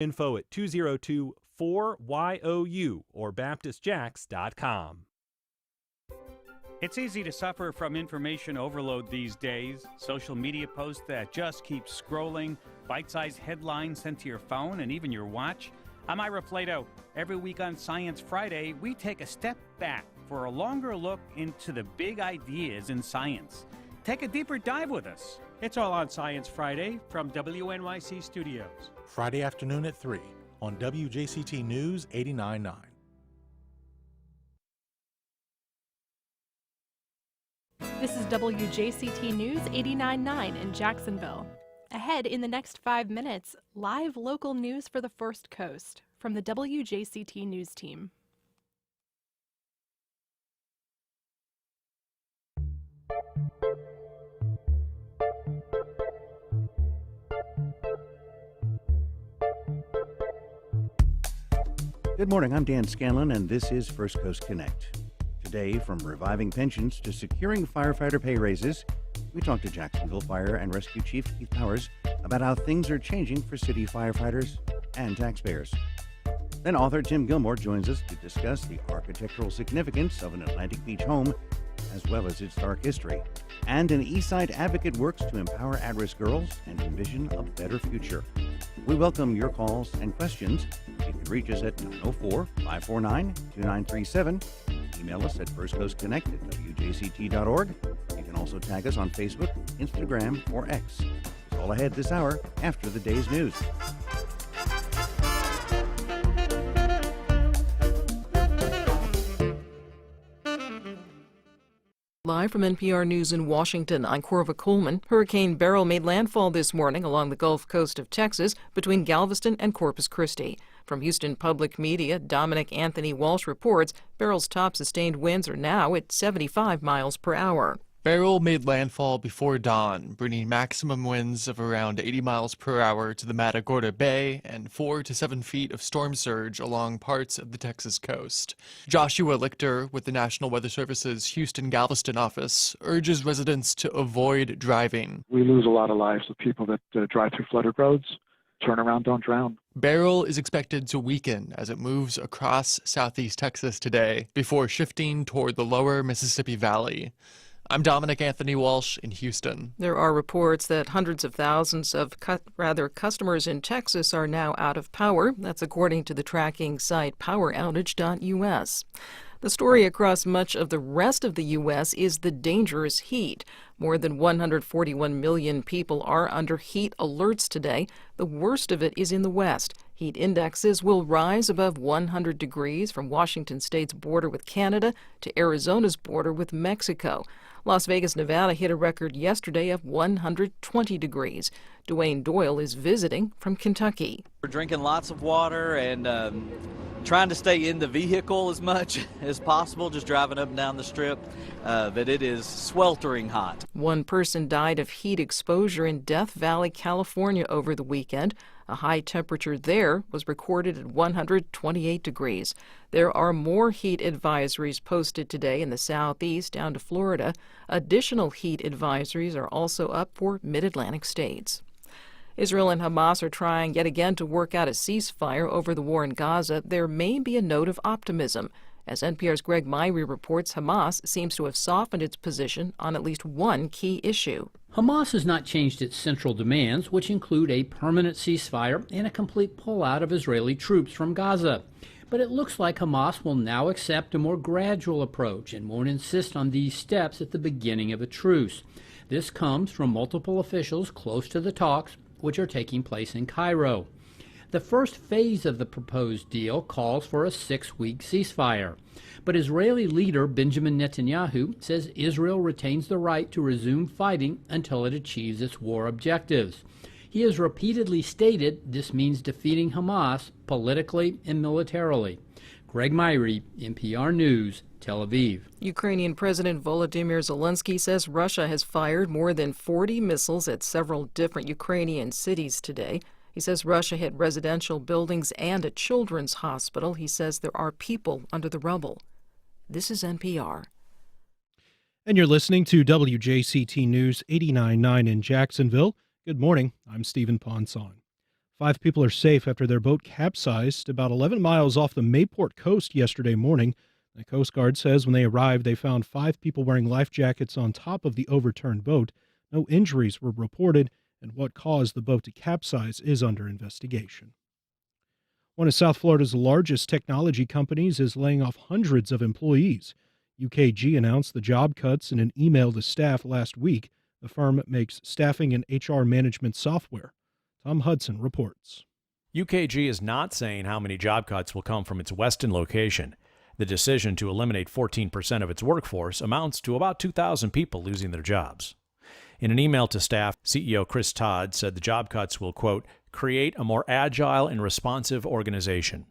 Info at 202-4YOU or BaptistJax.com. It's easy to suffer from information overload these days. Social media posts that just keep scrolling, bite-sized headlines sent to your phone and even your watch. I'm Ira Flato. Every week on Science Friday, we take a step back for a longer look into the big ideas in science. Take a deeper dive with us. It's all on Science Friday from WNYC Studios. Friday afternoon at 3 on WJCT News 89.9. This is WJCT News 89.9 in Jacksonville. Ahead in the next 5 minutes, live local news for the First Coast from the WJCT News team. Good morning, I'm Dan Scanlon, and this is First Coast Connect. Today, from reviving pensions to securing firefighter pay raises, we talk to Jacksonville Fire and Rescue Chief Keith Powers about how things are changing for city firefighters and taxpayers. Then author Tim Gilmore joins us to discuss the architectural significance of an Atlantic Beach home, as well as its dark history. And an Eastside advocate works to empower at-risk girls and envision a better future. We welcome your calls and questions. You can reach us at 904-549-2937. Email us at firstcoastconnect@wjct.org. You can also tag us on Facebook, Instagram, or X. It's all ahead this hour after the day's news. Live from NPR News in Washington, I'm Corva Coleman. Hurricane Beryl made landfall this morning along the Gulf Coast of Texas between Galveston and Corpus Christi. From Houston Public Media, Dominic Anthony Walsh reports Beryl's top sustained winds are now at 75 miles per hour. Beryl made landfall before dawn, bringing maximum winds of around 80 miles per hour to the Matagorda Bay and 4 to 7 feet of storm surge along parts of the Texas coast. Joshua Lichter with the National Weather Service's Houston-Galveston office urges residents to avoid driving. We lose a lot of lives of people that drive through flooded roads. Turn around, don't drown. Beryl is expected to weaken as it moves across southeast Texas today before shifting toward the lower Mississippi Valley. I'm Dominic Anthony Walsh in Houston. There are reports that hundreds of thousands of customers in Texas are now out of power. That's according to the tracking site poweroutage.us. The story across much of the rest of the U.S. is the dangerous heat. More than 141 million people are under heat alerts today. The worst of it is in the West. Heat indexes will rise above 100 degrees from Washington state's border with Canada to Arizona's border with Mexico. Las Vegas, Nevada hit a record yesterday of 120 degrees. Dwayne Doyle is visiting from Kentucky. We're drinking lots of water and trying to stay in the vehicle as much as possible, just driving up and down the strip, but it is sweltering hot. One person died of heat exposure in Death Valley, California over the weekend. A high temperature there was recorded at 128 degrees. There are more heat advisories posted today in the southeast down to Florida. Additional heat advisories are also up for mid-Atlantic states. Israel and Hamas are trying yet again to work out a ceasefire over the war in Gaza. There may be a note of optimism. As NPR's Greg Myrie reports, Hamas seems to have softened its position on at least one key issue. Hamas has not changed its central demands, which include a permanent ceasefire and a complete pullout of Israeli troops from Gaza. But it looks like Hamas will now accept a more gradual approach and won't insist on these steps at the beginning of a truce. This comes from multiple officials close to the talks, which are taking place in Cairo. The first phase of the proposed deal calls for a 6-week ceasefire. But Israeli leader Benjamin Netanyahu says Israel retains the right to resume fighting until it achieves its war objectives. He has repeatedly stated this means defeating Hamas politically and militarily. Greg Myrie, NPR News, Tel Aviv. Ukrainian President Volodymyr Zelensky says Russia has fired more than 40 missiles at several different Ukrainian cities today. He says Russia hit residential buildings and a children's hospital. He says there are people under the rubble. This is NPR. And you're listening to WJCT News 89.9 in Jacksonville. Good morning. I'm Stephen Ponson. 5 people are safe after their boat capsized about 11 miles off the Mayport coast yesterday morning. The Coast Guard says when they arrived, they found 5 people wearing life jackets on top of the overturned boat. No injuries were reported, and what caused the boat to capsize is under investigation. One of South Florida's largest technology companies is laying off hundreds of employees. UKG announced the job cuts in an email to staff last week. The firm makes staffing and HR management software. Tom Hudson reports. UKG is not saying how many job cuts will come from its Weston location. The decision to eliminate 14% of its workforce amounts to about 2,000 people losing their jobs. In an email to staff, CEO Chris Todd said the job cuts will, quote, create a more agile and responsive organization.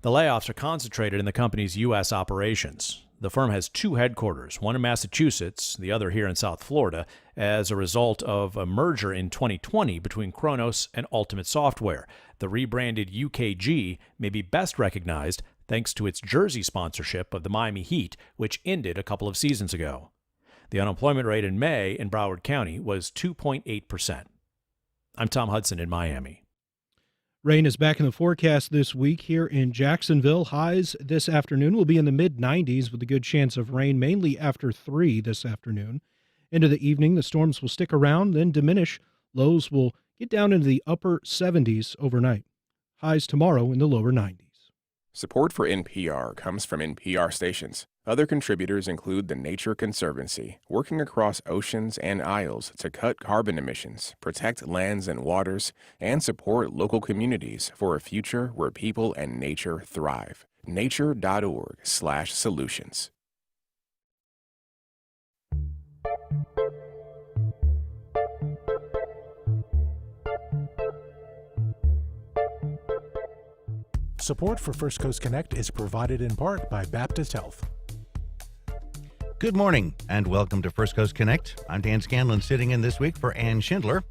The layoffs are concentrated in the company's U.S. operations. The firm has 2 headquarters, one in Massachusetts, the other here in South Florida, as a result of a merger in 2020 between Kronos and Ultimate Software. The rebranded UKG may be best recognized thanks to its jersey sponsorship of the Miami Heat, which ended a couple of seasons ago. The unemployment rate in May in Broward County was 2.8%. I'm Tom Hudson in Miami. Rain is back in the forecast this week here in Jacksonville. Highs this afternoon will be in the mid-90s with a good chance of rain mainly after 3 this afternoon. Into the evening, the storms will stick around, then diminish. Lows will get down into the upper 70s overnight. Highs tomorrow in the lower 90s. Support for NPR comes from NPR stations. Other contributors include the Nature Conservancy, working across oceans and isles to cut carbon emissions, protect lands and waters, and support local communities for a future where people and nature thrive. nature.org/solutions. Support for First Coast Connect is provided in part by Baptist Health. Good morning and welcome to First Coast Connect. I'm Dan Scanlon sitting in this week for Ann Schindler.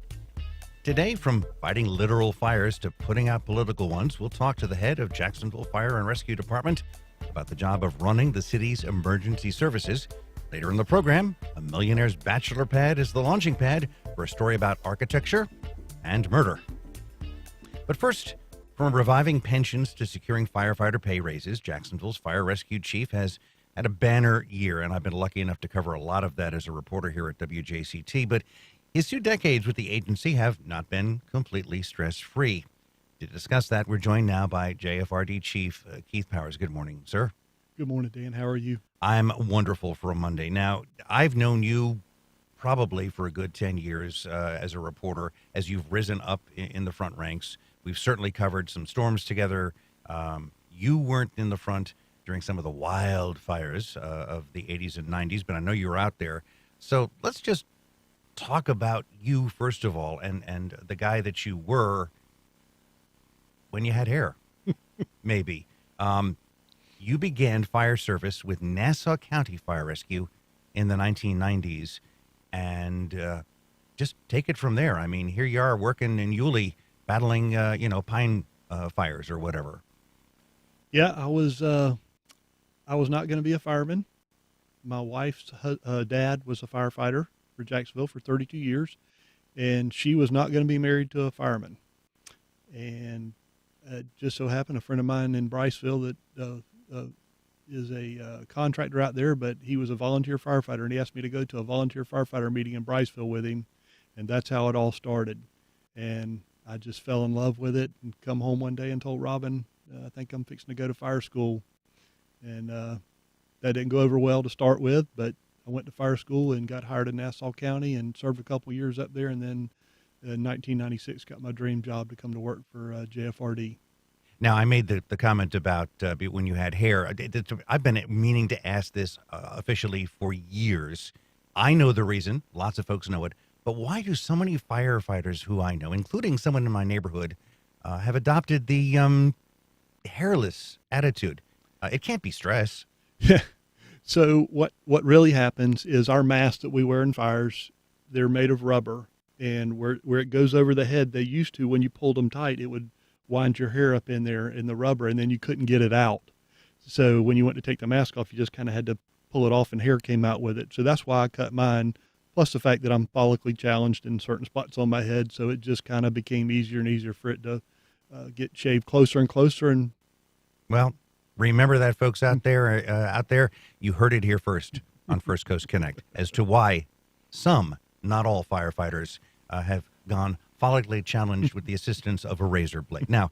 Today, from fighting literal fires to putting out political ones, we'll talk to the head of Jacksonville Fire and Rescue Department about the job of running the city's emergency services. Later in the program, a millionaire's bachelor pad is the launching pad for a story about architecture and murder. But first, from reviving pensions to securing firefighter pay raises, Jacksonville's fire rescue chief has had a banner year, and I've been lucky enough to cover a lot of that as a reporter here at WJCT, but his 2 decades with the agency have not been completely stress-free. To discuss that, we're joined now by JFRD Chief Keith Powers. Good morning, sir. Good morning, Dan. How are you? I'm wonderful for a Monday. Now, I've known you probably for a good 10 years as a reporter, as you've risen up in the front ranks. We've certainly covered some storms together. You weren't in the front during some of the wildfires of the 80s and 90s, but I know you were out there. So let's just talk about you, first of all, and the guy that you were when you had hair, maybe. You began fire service with Nassau County Fire Rescue in the 1990s, and just take it from there. I mean, here you are working in Yulee, battling, pine fires or whatever. Yeah, I was not going to be a fireman. My wife's dad was a firefighter for Jacksonville for 32 years, and she was not going to be married to a fireman. And it just so happened a friend of mine in Briceville that is a contractor out there, but he was a volunteer firefighter, and he asked me to go to a volunteer firefighter meeting in Briceville with him, and that's how it all started. And I just fell in love with it and come home one day and told Robin, I think I'm fixing to go to fire school. And that didn't go over well to start with, but I went to fire school and got hired in Nassau County and served a couple of years up there. And then in 1996, got my dream job to come to work for JFRD. Now, I made the comment about when you had hair. I've been meaning to ask this officially for years. I know the reason. Lots of folks know it. But why do so many firefighters who I know, including someone in my neighborhood, have adopted the hairless attitude? It can't be stress. Yeah. So what really happens is our masks that we wear in fires, they're made of rubber. And where it goes over the head, they used to, when you pulled them tight, it would wind your hair up in there in the rubber, and then you couldn't get it out. So when you went to take the mask off, you just kind of had to pull it off, and hair came out with it. So that's why I cut mine plus the fact that I'm follically challenged in certain spots on my head. So it just kind of became easier and easier for it to get shaved closer and closer. And Well, remember that, folks out there, you heard it here first on First Coast Connect as to why some, not all firefighters, have gone follically challenged with the assistance of a razor blade. Now,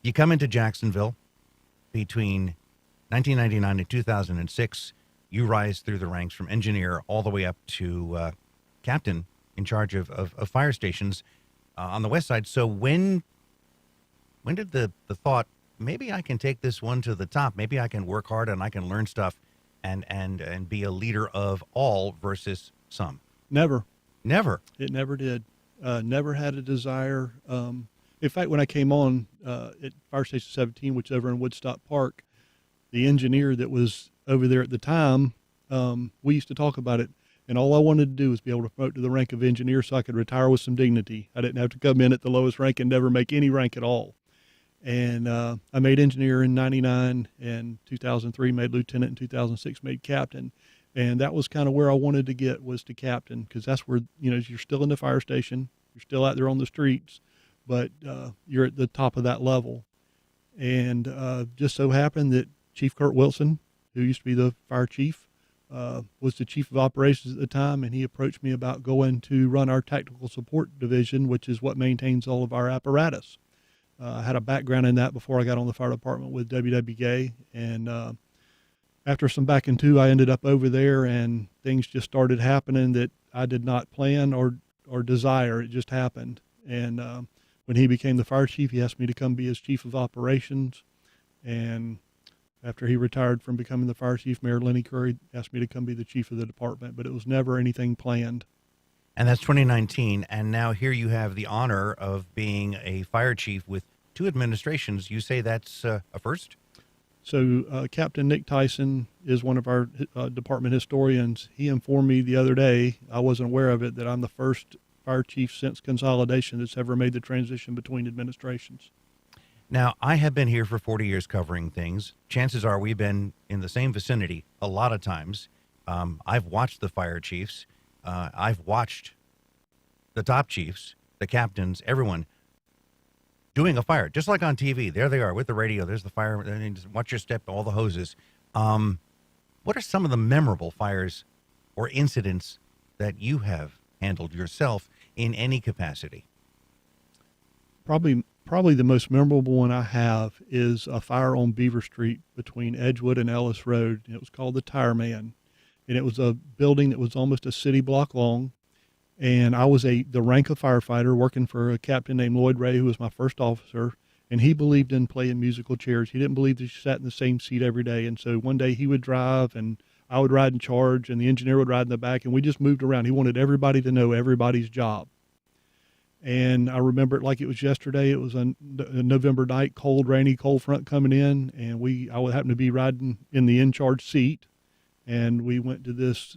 you come into Jacksonville between 1999 and 2006. You rise through the ranks from engineer all the way up to captain in charge of fire stations on the west side. So when did the thought, maybe I can take this one to the top, maybe I can work hard and I can learn stuff and be a leader of all versus some? Never. It never did. Never had a desire. In fact, when I came on at Fire Station 17, which is over in Woodstock Park, the engineer that was over there at the time, we used to talk about it, and all I wanted to do was be able to promote to the rank of engineer so I could retire with some dignity. I didn't have to come in at the lowest rank and never make any rank at all. And I made engineer in 99, and 2003 made lieutenant, and 2006 made captain. And that was kind of where I wanted to get, was to captain, because that's where, you're still in the fire station, you're still out there on the streets, but you're at the top of that level. And just so happened that Chief Kurt Wilson, who used to be the fire chief, was the chief of operations at the time, and he approached me about going to run our tactical support division, which is what maintains all of our apparatus. I had a background in that before I got on the fire department with WWK, and after some back and two, I ended up over there, and things just started happening that I did not plan or desire. It just happened. And when he became the fire chief, he asked me to come be his chief of operations. And after he retired from becoming the fire chief, Mayor Lenny Curry asked me to come be the chief of the department, but it was never anything planned. And that's 2019, and now here you have the honor of being a fire chief with 2 administrations. You say that's a first? So Captain Nick Tyson is one of our department historians. He informed me the other day, I wasn't aware of it, that I'm the first fire chief since consolidation that's ever made the transition between administrations. Now, I have been here for 40 years covering things. Chances are we've been in the same vicinity a lot of times. I've watched the fire chiefs. I've watched the top chiefs, the captains, everyone doing a fire, just like on TV. There they are with the radio. There's the fire. And just watch your step, all the hoses. What are some of the memorable fires or incidents that you have handled yourself in any capacity? Probably the most memorable one I have is a fire on Beaver Street between Edgewood and Ellis Road. It was called the Tire Man. And it was a building that was almost a city block long. And I was the rank of firefighter working for a captain named Lloyd Ray, who was my first officer. And he believed in playing musical chairs. He didn't believe that you sat in the same seat every day. And so one day he would drive and I would ride in charge and the engineer would ride in the back, and we just moved around. He wanted everybody to know everybody's job. And I remember it like it was yesterday. It was a November night, cold, rainy, cold front coming in. And I would happen to be riding in the in-charge seat. And we went to this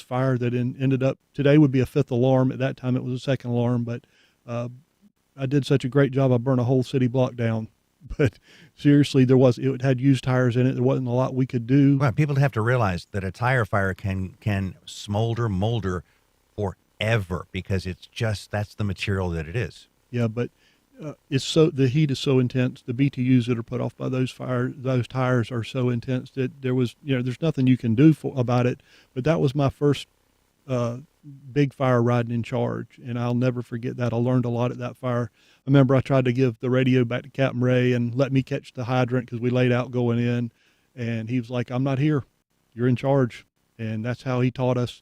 fire that ended up, today would be a 5th alarm. At that time, it was a 2nd alarm. But I did such a great job, I burned a whole city block down. But seriously, it had used tires in it. There wasn't a lot we could do. Well, people have to realize that a tire fire can molder forever because that's the material that it is. Yeah, but the heat is so intense. The BTUs that are put off by those tires are so intense that there's nothing you can do about it. But that was my first big fire riding in charge, and I'll never forget that. I learned a lot at that fire. I remember I tried to give the radio back to Captain Ray and let me catch the hydrant because we laid out going in, and he was like, "I'm not here. You're in charge." And that's how he taught us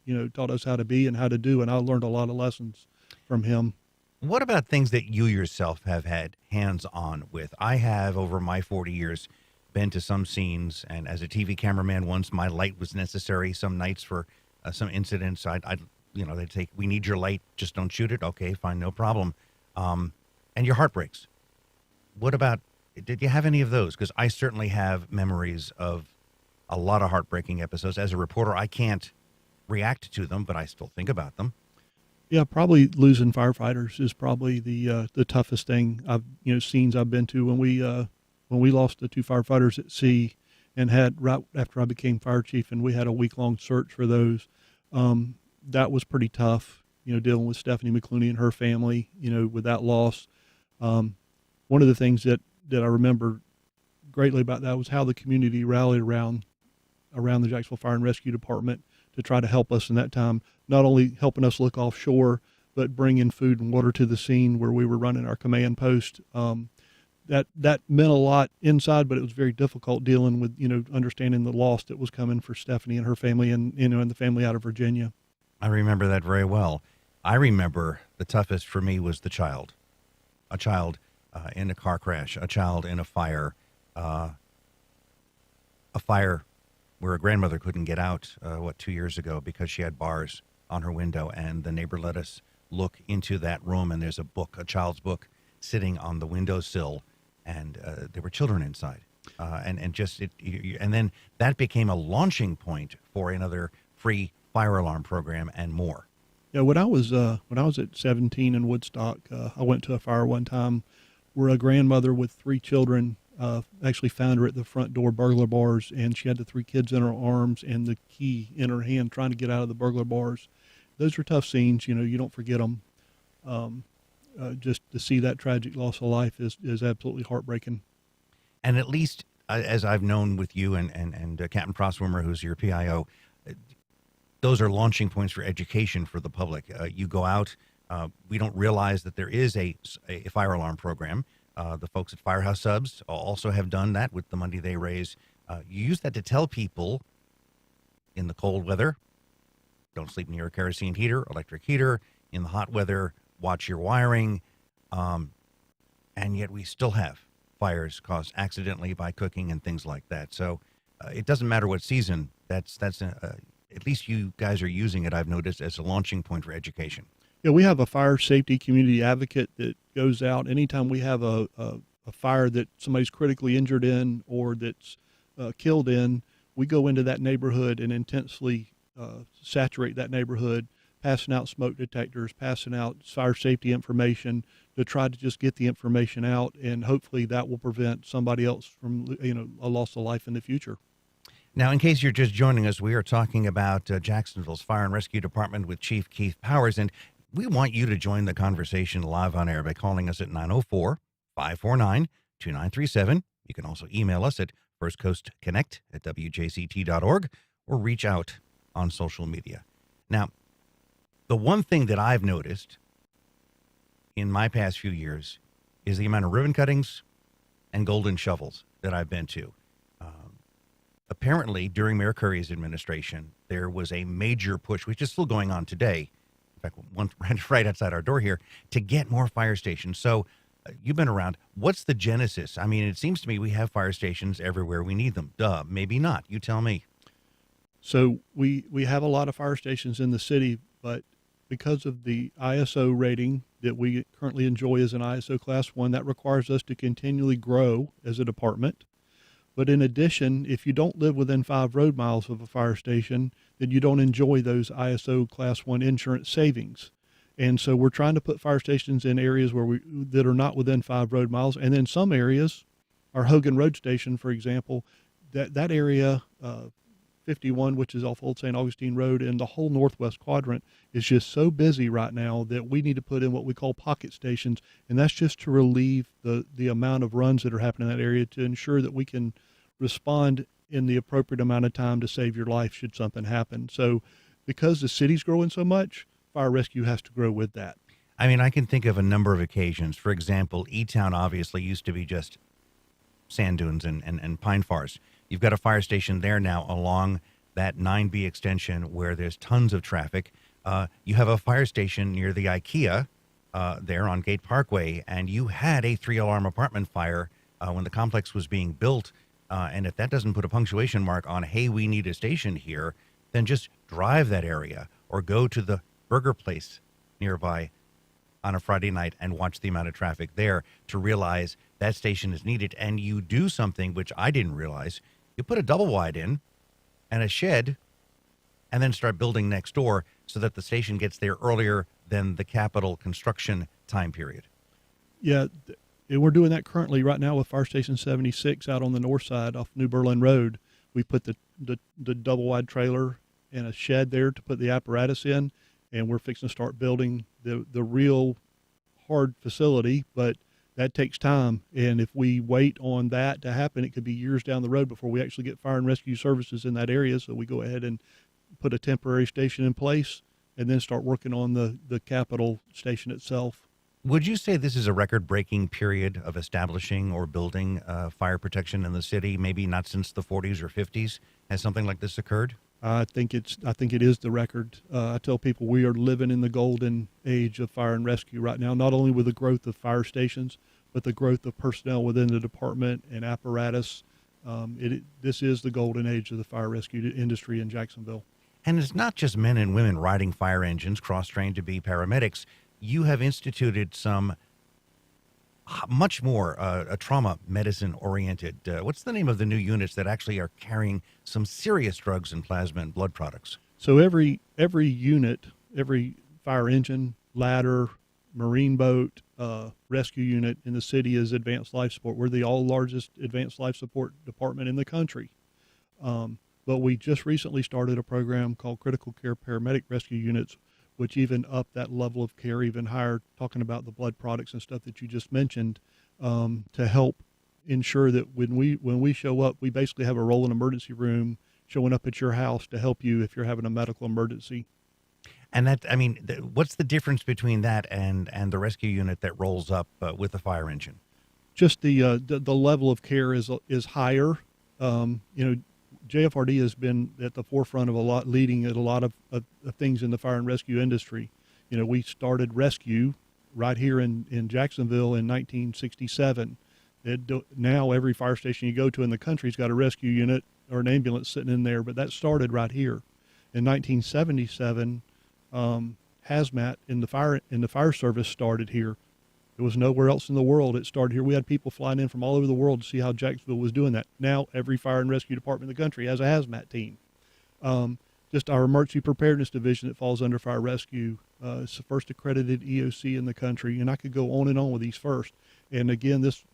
how to be and how to do. And I learned a lot of lessons from him. What about things that you yourself have had hands-on with? I have, over my 40 years, been to some scenes, and as a TV cameraman once, my light was necessary some nights for some incidents. They'd say, "We need your light, just don't shoot it." Okay, fine, no problem. And your heart breaks. What about, did you have any of those? Because I certainly have memories of a lot of heartbreaking episodes. As a reporter, I can't react to them, but I still think about them. Yeah, probably losing firefighters is probably the toughest thing scenes I've been to. When we lost the 2 firefighters at sea, and had right after I became fire chief, and we had a week-long search for those. that was pretty tough, dealing with Stephanie McClooney and her family, with that loss. One of the things that I remember greatly about that was how the community rallied around the Jacksonville Fire and Rescue Department to try to help us in that time, not only helping us look offshore, but bringing food and water to the scene where we were running our command post. That meant a lot inside, but it was very difficult dealing with, understanding the loss that was coming for Stephanie and her family and, and the family out of Virginia. I remember that very well. I remember the toughest for me was a child in a car crash, a child in a fire where a grandmother couldn't get out, 2 years ago because she had bars on her window, and the neighbor let us look into that room, and there's a child's book sitting on the windowsill, and there were children inside. And then that became a launching point for another free fire alarm program and more. Yeah, when I was at 17 in Woodstock, I went to a fire one time where a grandmother with 3 children actually found her at the front door burglar bars, and she had the 3 kids in her arms and the key in her hand trying to get out of the burglar bars. Those are tough scenes, you don't forget them. Just to see that tragic loss of life is absolutely heartbreaking. And at least, as I've known with you and Captain Proswimmer, who's your PIO, those are launching points for education for the public. You go out, we don't realize that there is a fire alarm program. The folks at Firehouse Subs also have done that with the money they raise. You use that to tell people in the cold weather, don't sleep near a kerosene heater, electric heater. In the hot weather, watch your wiring. And yet we still have fires caused accidentally by cooking and things like that. So it doesn't matter what season. That's at least you guys are using it, I've noticed, as a launching point for education. Yeah, we have a fire safety community advocate that goes out anytime we have a fire that somebody's critically injured in or that's killed in. We go into that neighborhood and intensely saturate that neighborhood, passing out smoke detectors, passing out fire safety information to try to just get the information out, and hopefully that will prevent somebody else from a loss of life in the future. Now, in case you're just joining us, we are talking about Jacksonville's Fire and Rescue Department with Chief Keith Powers, and we want you to join the conversation live on air by calling us at 904-549-2937. You can also email us at firstcoastconnect@wjct.org or reach out on social media. Now, the one thing that I've noticed in my past few years is the amount of ribbon cuttings and golden shovels that I've been to. Apparently, during Mayor Curry's administration, there was a major push, which is still going on today, in fact, one right outside our door here, to get more fire stations. So you've been around. What's the genesis? I mean, it seems to me we have fire stations everywhere we need them. Duh, maybe not. You tell me. So we have a lot of fire stations in the city, but because of the ISO rating that we currently enjoy as an ISO Class 1, that requires us to continually grow as a department. But in addition, if you don't live within 5 road miles of a fire station, then you don't enjoy those ISO Class 1 insurance savings. And so we're trying to put fire stations in areas that are not within 5 road miles. And then some areas, our Hogan Road Station, for example, that area, 51, which is off Old St. Augustine Road, and the whole northwest quadrant is just so busy right now that we need to put in what we call pocket stations, and that's just to relieve the amount of runs that are happening in that area to ensure that we can respond in the appropriate amount of time to save your life should something happen. So because the city's growing so much, fire rescue has to grow with that. I mean, I can think of a number of occasions. For example, E-Town obviously used to be just sand dunes and pine forests. You've got a fire station there now along that 9B extension where there's tons of traffic. You have a fire station near the IKEA there on Gate Parkway, and you had a 3-alarm apartment fire when the complex was being built. And if that doesn't put a punctuation mark on, hey, we need a station here, then just drive that area or go to the burger place nearby on a Friday night and watch the amount of traffic there to realize that station is needed. And you do something which I didn't realize. You put a double wide in and a shed and then start building next door so that the station gets there earlier than the capital construction time period. Yeah, and we're doing that currently right now with Fire Station 76 out on the north side off New Berlin Road. We put the double wide trailer and a shed there to put the apparatus in. and we're fixing to start building the real hard facility, but that takes time. And if we wait on that to happen, it could be years down the road before we actually get fire and rescue services in that area. So we go ahead and put a temporary station in place and then start working on the capital station itself. Would you say this is a record-breaking period of establishing or building fire protection in the city? Maybe not since the 40s or 50s. Has something like this occurred? I think it is the record. I tell people we are living in the golden age of fire and rescue right now, not only with the growth of fire stations, but the growth of personnel within the department and apparatus. This is the golden age of the fire rescue industry in Jacksonville. And it's not just men and women riding fire engines, cross-trained to be paramedics. You have instituted some much more trauma medicine oriented. What's the name of the new units that actually are carrying some serious drugs and plasma and blood products? So every unit, every fire engine, ladder, marine boat, rescue unit in the city is advanced life support. We're the largest advanced life support department in the country. But we just recently started a program called Critical Care Paramedic Rescue Units, which even up that level of care even higher, talking about the blood products and stuff that you just mentioned, to help ensure that when we show up, we basically have a rolling emergency room showing up at your house to help you if you're having a medical emergency. And what's the difference between that and the rescue unit that rolls up with the fire engine? Just the level of care is higher. JFRD has been at the forefront of leading at a lot of things in the fire and rescue industry. We started rescue right here in Jacksonville in 1967. Now every fire station you go to in the country's got a rescue unit or an ambulance sitting in there, but that started right here. In 1977, hazmat in the fire service started here. It was nowhere else in the world. It started here. We had people flying in from all over the world to see how Jacksonville was doing that. Now every fire and rescue department in the country has a hazmat team. Just our emergency preparedness division that falls under fire rescue is the first accredited EOC in the country, and I could go on and on with these first. And again, this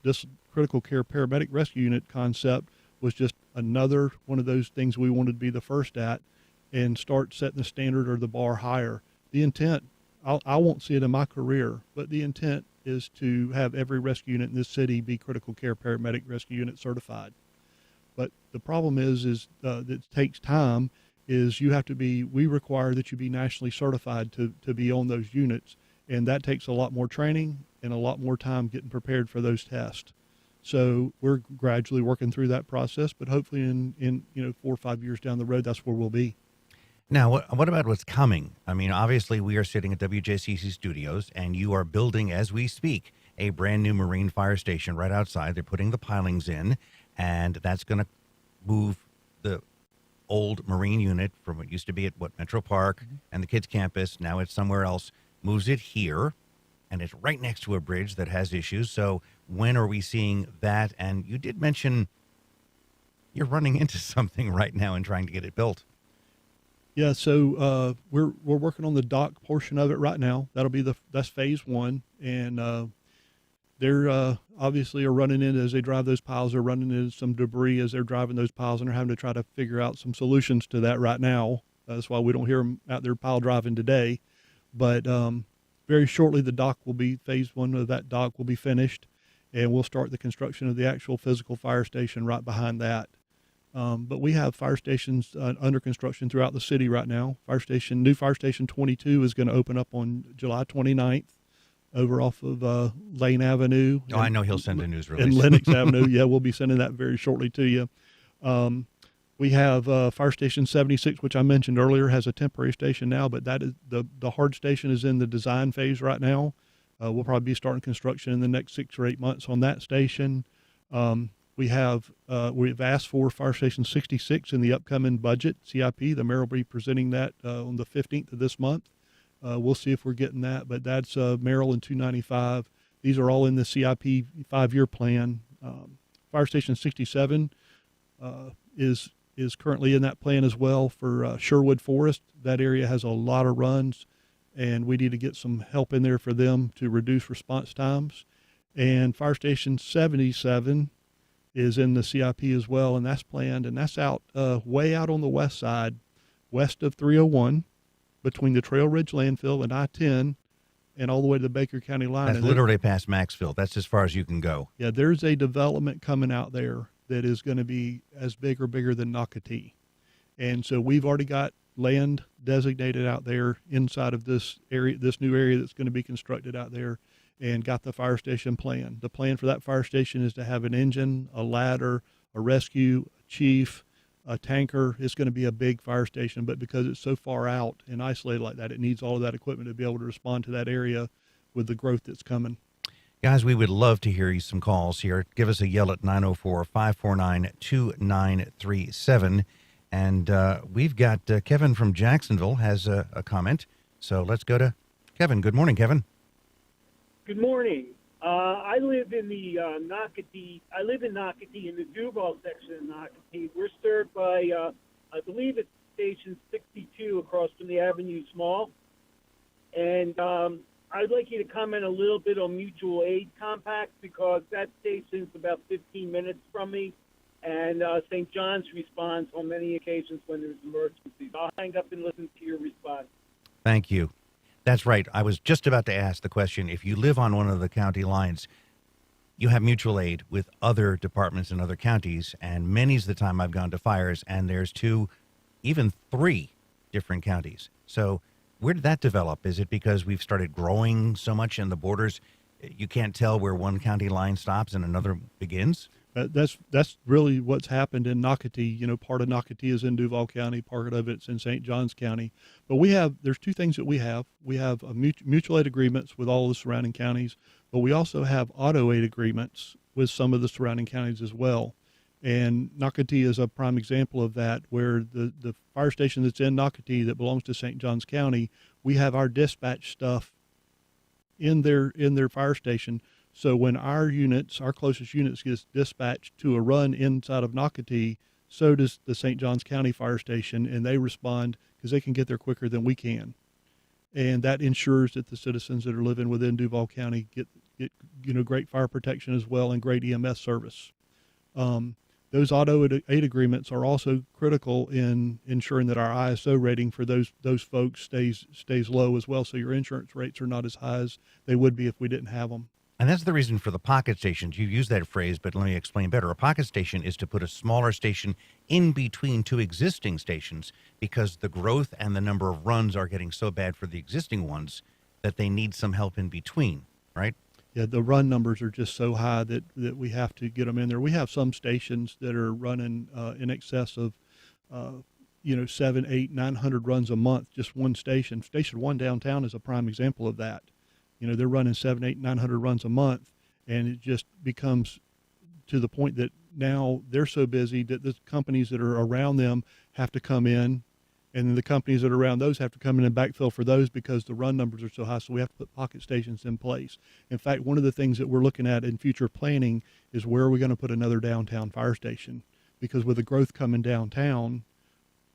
critical care paramedic rescue unit concept was just another one of those things we wanted to be the first at and start setting the standard or the bar higher. The intent, I won't see it in my career, but the intent is to have every rescue unit in this city be critical care paramedic rescue unit certified. But the problem is that it takes time. We require that you be nationally certified to be on those units, and that takes a lot more training and a lot more time getting prepared for those tests. So we're gradually working through that process, but hopefully in 4 or 5 years down the road, that's where we'll be. Now, what about what's coming? I mean, obviously, we are sitting at WJCT Studios, and you are building, as we speak, a brand new marine fire station right outside. They're putting the pilings in, and that's going to move the old marine unit from what used to be at Metro Park and the kids' campus. Now it's somewhere else, moves it here, and it's right next to a bridge that has issues. So when are we seeing that? And you did mention you're running into something right now and trying to get it built. Yeah, so we're working on the dock portion of it right now. That's phase one, and they're obviously are running in as they drive those piles. They're running into some debris as they're driving those piles, and they're having to try to figure out some solutions to that right now. That's why we don't hear them out there pile driving today. But very shortly, phase one of that dock will be finished, and we'll start the construction of the actual physical fire station right behind that. But we have fire stations under construction throughout the city right now. New Fire Station 22 is going to open up on July 29th over off of Lane Avenue. Oh, I know he'll send a news release. And Lenox Avenue. Yeah, we'll be sending that very shortly to you. We have Fire Station 76, which I mentioned earlier, has a temporary station now, but that is the hard station is in the design phase right now. We'll probably be starting construction in the next 6 or 8 months on that station. We've asked for Fire Station 66 in the upcoming budget, CIP. The mayor will be presenting that on the 15th of this month. We'll see if we're getting that, but that's Maryland 295. These are all in the CIP 5-year plan. Fire Station 67 is currently in that plan as well for Sherwood Forest. That area has a lot of runs, and we need to get some help in there for them to reduce response times. And Fire Station 77 is in the CIP as well, and that's planned, and that's out way out on the west side, west of 301. between the Trail Ridge landfill and I-10 and all the way to the Baker County line. That's And literally past Maxville. That's as far as you can go. yeah, there's a development coming out there that is going to be as big or bigger than Nocatee. And so we've already got land designated out there inside of this area, this new area that's going to be constructed out there, and got the fire station plan. The plan for that fire station is to have an engine, a ladder, a rescue, a chief, a tanker. It's going to be a big fire station, but because it's so far out and isolated like that, it needs all of that equipment to be able to respond to that area with the growth that's coming. Guys, we would love to hear you some calls here. Give us a yell at 904-549-2937. And we've got Kevin from Jacksonville has a comment. So let's go to Kevin. Good morning, Kevin. Good morning. I live in the Nocatee. I live in Nocatee in the Duval section of Nocatee. We're served by, I believe it's Station 62 across from the Avenue Mall. And I'd like you to comment a little bit on mutual aid compact because that station's about 15 minutes from me. And St. John's responds on many occasions when there's emergencies. I'll hang up and listen to your response. Thank you. That's right. I was just about to ask the question. If you live on one of the county lines, you have mutual aid with other departments in other counties. And many's the time I've gone to fires, and there's 2, even 3 different counties. So where did that develop? Is it because we've started growing so much in the borders, you can't tell where one county line stops and another begins? That's really what's happened in Nocatee. You know, part of Nocatee is in Duval County, part of it's in St. Johns County. But there's 2 things that we have. We have mutual aid agreements with all the surrounding counties, but we also have auto aid agreements with some of the surrounding counties as well. And Nocatee is a prime example of that, where the fire station that's in Nocatee that belongs to St. Johns County, we have our dispatch stuff in their fire station. So when our closest units gets dispatched to a run inside of Nocatee, so does the St. Johns County Fire Station, and they respond because they can get there quicker than we can. And that ensures that the citizens that are living within Duval County get great fire protection as well and great EMS service. Those auto aid agreements are also critical in ensuring that our ISO rating for those folks stays low as well, so your insurance rates are not as high as they would be if we didn't have them. And that's the reason for the pocket stations. You use that phrase, but let me explain better. A pocket station is to put a smaller station in between 2 existing stations because the growth and the number of runs are getting so bad for the existing ones that they need some help in between, right? Yeah, the run numbers are just so high that we have to get them in there. We have some stations that are running in excess of, 700, 800, 900 runs a month, just one station. Station 1 downtown is a prime example of that. You know, they're running 700, 800, 900 runs a month, and it just becomes to the point that now they're so busy that the companies that are around them have to come in, and then the companies that are around those have to come in and backfill for those because the run numbers are so high. So we have to put pocket stations in place. In fact, one of the things that we're looking at in future planning is where are we going to put another downtown fire station? Because with the growth coming downtown,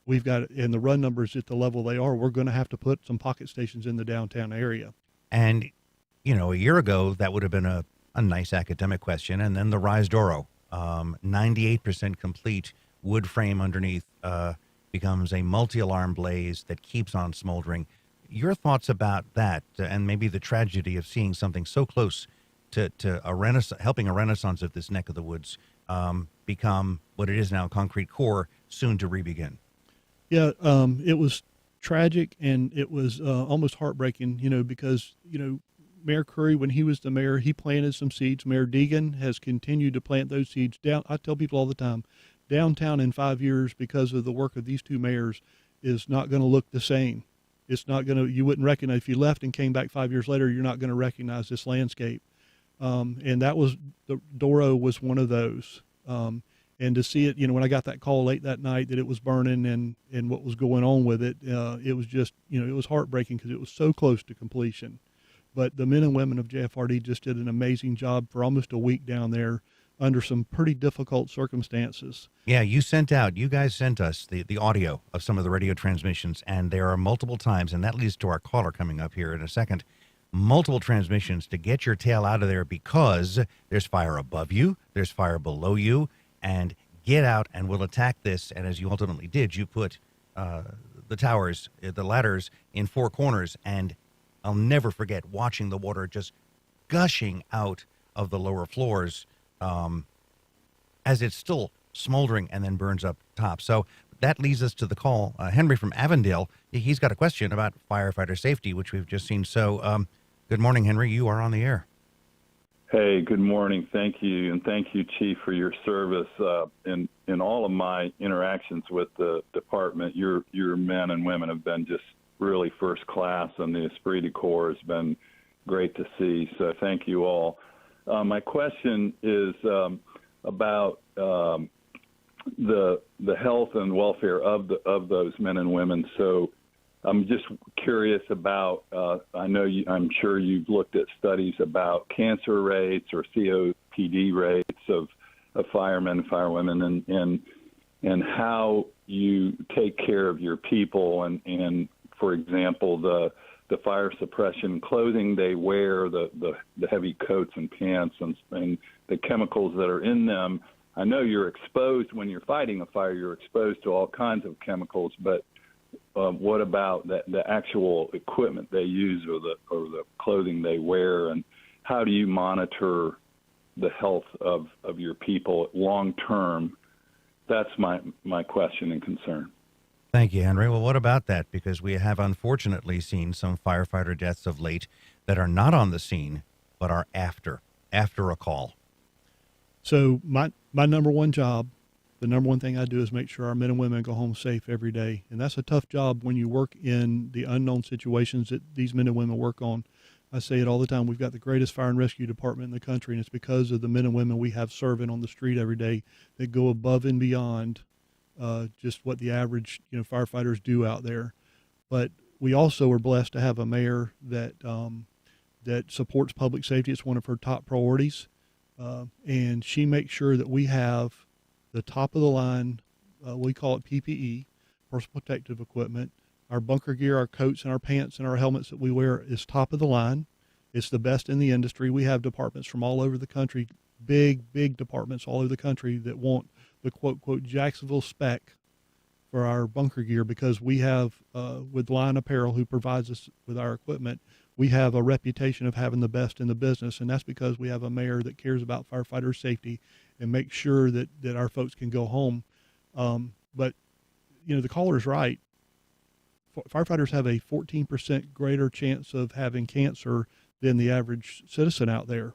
we've got, and the run numbers at the level they are, we're going to have to put some pocket stations in the downtown area. And, a year ago, that would have been a nice academic question. And then the Rise Doro, 98% complete wood frame underneath, becomes a multi-alarm blaze that keeps on smoldering. Your thoughts about that and maybe the tragedy of seeing something so close to helping a renaissance of this neck of the woods become what it is now, concrete core, soon to rebegin? Yeah, it was tragic and it was almost heartbreaking, because, Mayor Curry, when he was the mayor, he planted some seeds. Mayor Deegan has continued to plant those seeds down. I tell people all the time, downtown in 5 years, because of the work of these 2 mayors, is not going to look the same. It's not going to, you wouldn't recognize, if you left and came back 5 years later, you're not going to recognize this landscape. And that was, the Doro was one of those. And to see it, when I got that call late that night that it was burning and what was going on with it, it was just, it was heartbreaking because it was so close to completion. But the men and women of JFRD just did an amazing job for almost a week down there under some pretty difficult circumstances. Yeah, you guys sent us the audio of some of the radio transmissions, and there are multiple times, and that leads to our caller coming up here in a second, multiple transmissions to get your tail out of there because there's fire above you, there's fire below you, and get out and we'll attack this. And as you ultimately did, you put the towers, the ladders in Four Corners, and I'll never forget watching the water just gushing out of the lower floors as it's still smoldering and then burns up top. So that leads us to the call. Henry from Avondale, he's got a question about firefighter safety, which we've just seen. So good morning, Henry. You are on the air. Hey, good morning. Thank you. And thank you, Chief, for your service. In all of my interactions with the department, your men and women have been just really first class, and the esprit de corps has been great to see. So thank you all. My question is about the health and welfare of those men and women. So I'm just curious about, I'm sure you've looked at studies about cancer rates or COPD rates of firemen and firewomen and how you take care of your people and for example, the fire suppression clothing they wear, the heavy coats and pants and the chemicals that are in them. I know you're exposed when you're fighting a fire, you're exposed to all kinds of chemicals, but what about the actual equipment they use or the clothing they wear, and how do you monitor the health of your people long term? That's my question and concern. Thank you, Henry. Well, what about that? Because we have unfortunately seen some firefighter deaths of late that are not on the scene, but are after a call. So my number one job, the number one thing I do is make sure our men and women go home safe every day. And that's a tough job when you work in the unknown situations that these men and women work on. I say it all the time. We've got the greatest fire and rescue department in the country, and it's because of the men and women we have serving on the street every day that go above and beyond just what the average firefighters do out there. But we also are blessed to have a mayor that supports public safety. It's one of her top priorities, and she makes sure that we have the top of the line, we call it PPE, personal protective equipment. Our bunker gear, our coats and our pants and our helmets that we wear is top of the line. It's the best in the industry. We have departments from all over the country, big departments all over the country that want the quote Jacksonville spec for our bunker gear, because we have, with Line Apparel, who provides us with our equipment, we have a reputation of having the best in the business. And that's because we have a mayor that cares about firefighter safety and makes sure that our folks can go home. But the caller's right. Firefighters have a 14% greater chance of having cancer than the average citizen out there.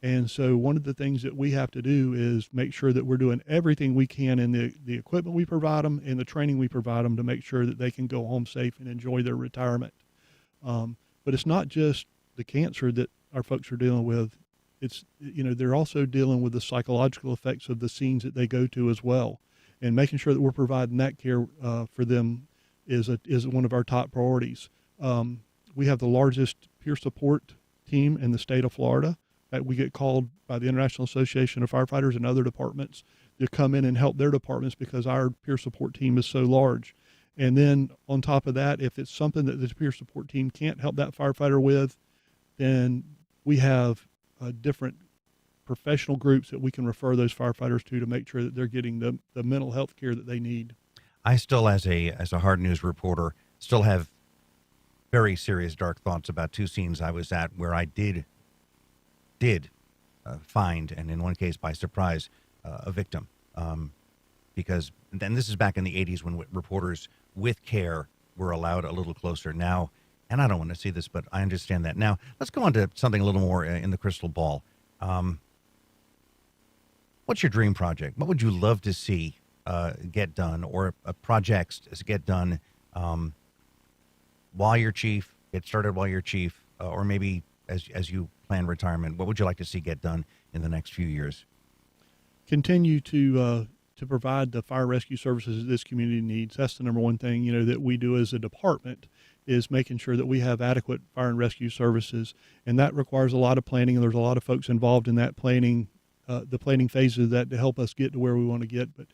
And so one of the things that we have to do is make sure that we're doing everything we can in the equipment we provide them and the training we provide them to make sure that they can go home safe and enjoy their retirement. But it's not just the cancer that our folks are dealing with. It's, they're also dealing with the psychological effects of the scenes that they go to as well. And making sure that we're providing that care for them is one of our top priorities. We have the largest peer support team in the state of Florida. That we get called by the International Association of Firefighters and other departments to come in and help their departments because our peer support team is so large. And then on top of that, if it's something that the peer support team can't help that firefighter with, then we have different professional groups that we can refer those firefighters to make sure that they're getting the mental health care that they need. I still, as a hard news reporter, still have very serious dark thoughts about two scenes I was at where I did find, and in one case by surprise, a victim. Because then this is back in the 80s when reporters with care were allowed a little closer. Now, and I don't want to see this, but I understand that. Now, let's go on to something a little more in the crystal ball. What's your dream project? What would you love to see get done, or projects get done while you're chief, get started while you're chief, or maybe as you plan retirement? What would you like to see get done in the next few years? Continue to provide the fire rescue services that this community needs. That's the number one thing, that we do as a department, is making sure that we have adequate fire and rescue services. And that requires a lot of planning, and there's a lot of folks involved in that planning, the planning phases of that to help us get to where we want to get. But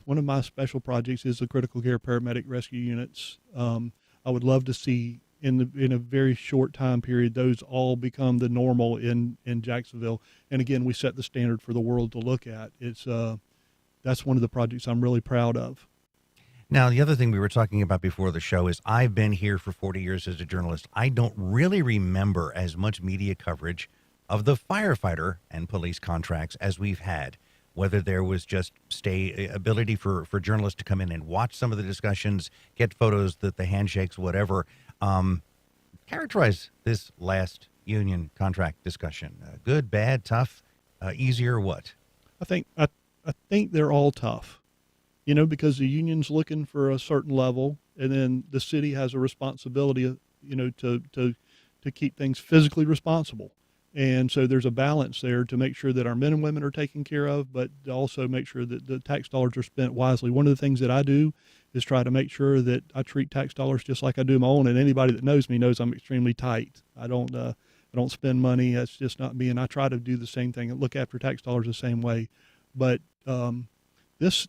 one of my special projects is the critical care paramedic rescue units. I would love to see in a very short time period, those all become the normal in Jacksonville. And again, we set the standard for the world to look at. That's one of the projects I'm really proud of. Now, the other thing we were talking about before the show is I've been here for 40 years as a journalist. I don't really remember as much media coverage of the firefighter and police contracts as we've had, whether there was just ability for journalists to come in and watch some of the discussions, get photos, the handshakes, whatever. Characterize this last union contract discussion. Good, bad, tough, easier, what? I think they're all tough, because the union's looking for a certain level, and then the city has a responsibility, to keep things physically responsible. And so there's a balance there to make sure that our men and women are taken care of, but to also make sure that the tax dollars are spent wisely. One of the things that I do is try to make sure that I treat tax dollars just like I do my own. And anybody that knows me knows I'm extremely tight. I don't spend money. That's just not me. And I try to do the same thing and look after tax dollars the same way. But this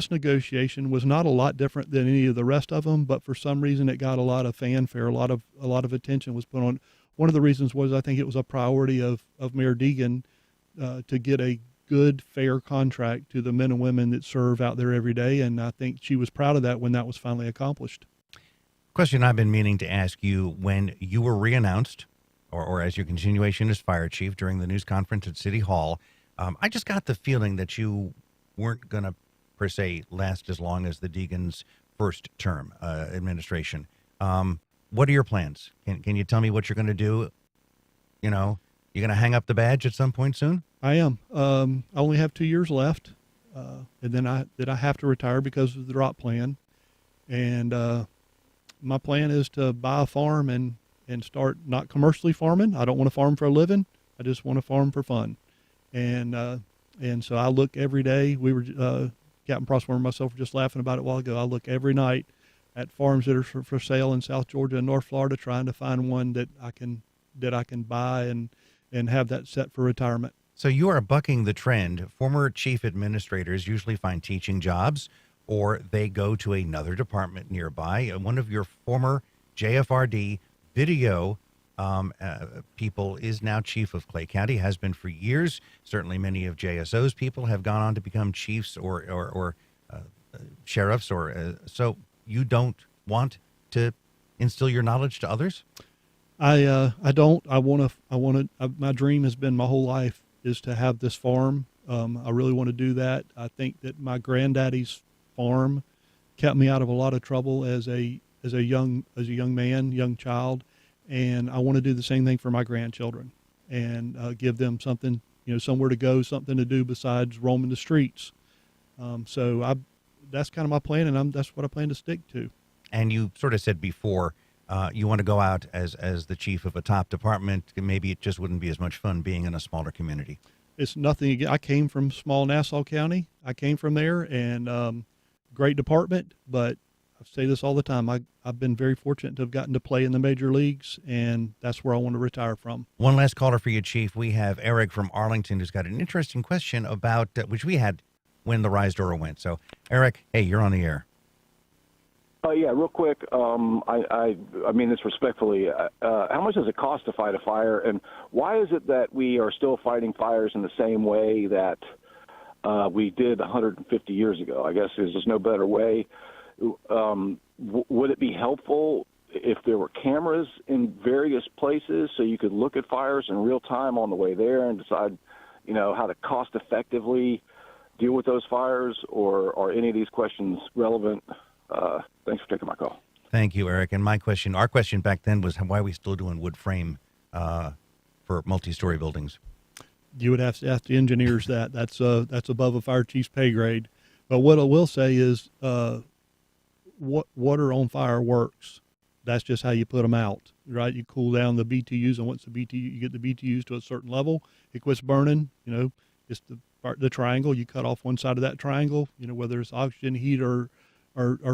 negotiation was not a lot different than any of the rest of them. But for some reason, it got a lot of fanfare. A lot of attention was put on. One of the reasons was I think it was a priority of Mayor Deegan to get a good, fair contract to the men and women that serve out there every day. And I think she was proud of that when that was finally accomplished. Question I've been meaning to ask you: when you were reannounced, or as your continuation as fire chief during the news conference at City Hall, I just got the feeling that you weren't going to, per se, last as long as the Deegan's first term administration. What are your plans? Can you tell me what you're going to do? You're going to hang up the badge at some point soon? I am. I only have 2 years left, and then I have to retire because of the drop plan. And my plan is to buy a farm and start not commercially farming. I don't want to farm for a living. I just want to farm for fun. And so I look every day. We were Captain Prosper and myself were just laughing about it a while ago. I look every night at farms that are for sale in South Georgia and North Florida, trying to find one that I can buy and have that set for retirement. So you are bucking the trend. Former chief administrators usually find teaching jobs, or they go to another department nearby. One of your former JFRD video people is now chief of Clay County, has been for years. Certainly many of JSO's people have gone on to become chiefs or sheriffs. So you don't want to instill your knowledge to others? I don't. I want to. My dream has been my whole life is to have this farm. I really want to do that. I think that my granddaddy's farm kept me out of a lot of trouble as a young man, young child, and I want to do the same thing for my grandchildren and give them something, somewhere to go, something to do besides roaming the streets. So that's kind of my plan, and that's what I plan to stick to. And you sort of said before, you want to go out as the chief of a top department. Maybe it just wouldn't be as much fun being in a smaller community. It's nothing. I came from small Nassau County. I came from there, and great department. But I say this all the time. I've been very fortunate to have gotten to play in the major leagues, and that's where I want to retire from. One last caller for you, Chief. We have Eric from Arlington who's got an interesting question about which we had when the Rise Door went. So, Eric, hey, you're on the air. Yeah, real quick. I mean this respectfully. How much does it cost to fight a fire, and why is it that we are still fighting fires in the same way that we did 150 years ago? I guess there's just no better way. Would it be helpful if there were cameras in various places so you could look at fires in real time on the way there and decide, how to cost effectively deal with those fires, or are any of these questions relevant? Thanks for taking my call. Thank you, Eric. And our question back then was why are we still doing wood frame for multi-story buildings? You would have to ask the engineers that. That's above a fire chief's pay grade. But what I will say is water on fire works. That's just how you put them out, right? You cool down the BTUs, and once you get the BTUs to a certain level, it quits burning. It's the triangle. You cut off one side of that triangle, whether it's oxygen, heat, or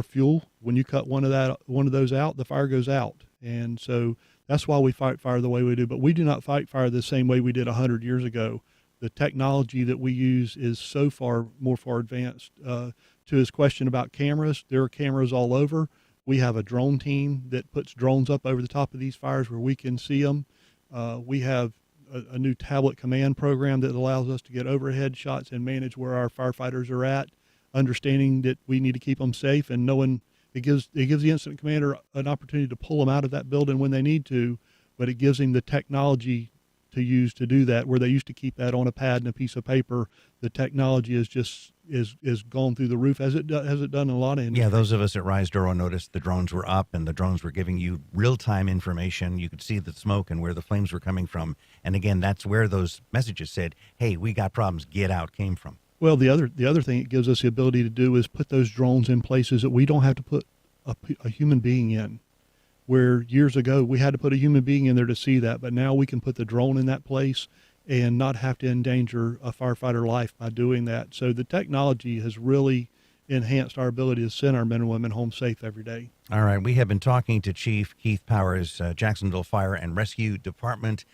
fuel. When you cut one of those out, the fire goes out. And so that's why we fight fire the way we do. But we do not fight fire the same way we did 100 years ago. The technology that we use is so far advanced. To his question about cameras, there are cameras all over. We have a drone team that puts drones up over the top of these fires where we can see them. We have a new tablet command program that allows us to get overhead shots and manage where our firefighters are at. understanding that we need to keep them safe and knowing it gives the incident commander an opportunity to pull them out of that building when they need to, but it gives him the technology to use to do that. Where they used to keep that on a pad and a piece of paper, the technology is gone through the roof as it done in a lot of industries. Yeah, those of us at Rise Duro noticed the drones were up, and the drones were giving you real-time information. You could see the smoke and where the flames were coming from. And again, that's where those messages said, "Hey, we got problems. Get out," came from. Well, the other thing it gives us the ability to do is put those drones in places that we don't have to put a human being in. Where years ago we had to put a human being in there to see that, but now we can put the drone in that place and not have to endanger a firefighter life by doing that. So the technology has really enhanced our ability to send our men and women home safe every day. All right, we have been talking to Chief Keith Powers, Jacksonville Fire and Rescue Department,